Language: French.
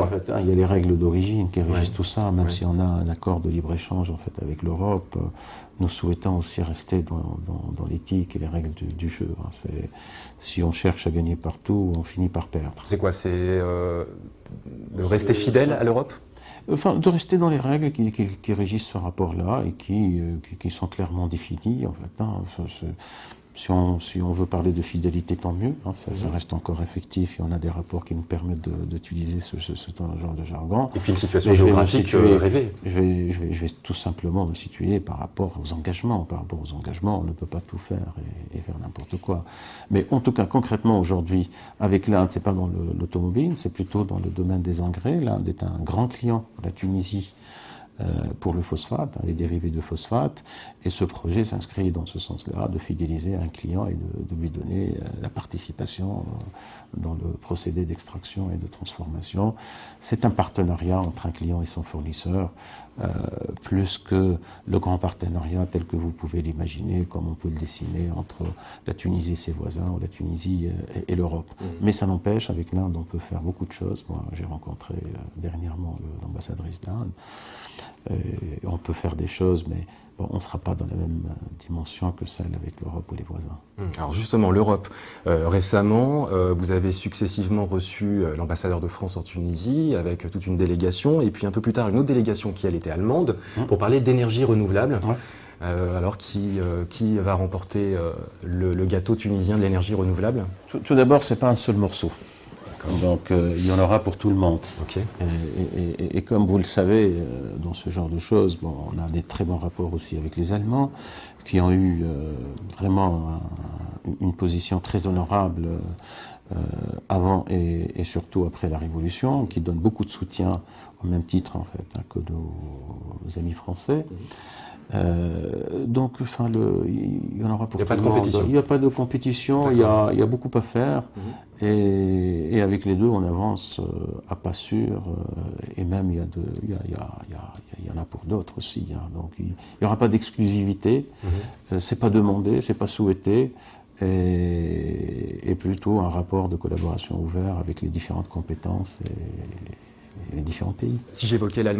en fait, hein, il y a les règles d'origine qui régissent tout ça, même si on a un accord de libre-échange en fait, avec l'Europe, nous souhaitons aussi rester dans l'éthique et les règles du jeu. Hein. Si on cherche à gagner partout, on finit par perdre. C'est quoi? C'est de rester fidèle à l'Europe? Enfin, de rester dans les règles qui régissent ce rapport-là et qui sont clairement définies. En fait, hein. Si on veut parler de fidélité, tant mieux. Hein, ça reste encore effectif et on a des rapports qui nous permettent d'utiliser ce genre de jargon. Et puis une situation géographique rêvée. Je vais tout simplement me situer par rapport aux engagements. Par rapport aux engagements, on ne peut pas tout faire et faire n'importe quoi. Mais en tout cas, concrètement, aujourd'hui, avec l'Inde, c'est pas dans l'automobile, c'est plutôt dans le domaine des engrais. L'Inde est un grand client de la Tunisie pour le phosphate, hein, les dérivés de phosphate, et ce projet s'inscrit dans ce sens-là, de fidéliser un client et de lui donner la participation dans le procédé d'extraction et de transformation. C'est un partenariat entre un client et son fournisseur, plus que le grand partenariat tel que vous pouvez l'imaginer, comme on peut le dessiner entre la Tunisie et ses voisins, ou la Tunisie et l'Europe. Mais ça n'empêche, avec l'Inde, on peut faire beaucoup de choses. Moi, j'ai rencontré dernièrement l'ambassadrice d'Inde. On peut faire des choses, mais bon, on ne sera pas dans la même dimension que celle avec l'Europe ou les voisins. Alors justement, l'Europe, récemment, vous avez successivement reçu l'ambassadeur de France en Tunisie avec toute une délégation, et puis un peu plus tard une autre délégation qui, elle, était allemande, pour parler d'énergie renouvelable. Alors, qui va remporter le gâteau tunisien de l'énergie renouvelable? Tout d'abord, ce n'est pas un seul morceau. Donc il y en aura pour tout le monde. Okay. Et comme vous le savez, dans ce genre de choses, bon, on a des très bons rapports aussi avec les Allemands, qui ont eu vraiment une position très honorable avant et surtout après la Révolution, qui donne beaucoup de soutien au même titre en fait hein, que nos amis français. Donc, enfin, il y en aura pour tout le monde. Il n'y a pas de compétition, il y a beaucoup à faire. Et avec les deux, on avance à pas sûr. Et même, il y en a pour d'autres aussi. Hein. Donc, il n'y aura pas d'exclusivité. C'est pas demandé, c'est pas souhaité. Et plutôt un rapport de collaboration ouvert avec les différentes compétences et les différents pays. Si j'évoquais l'Allemagne,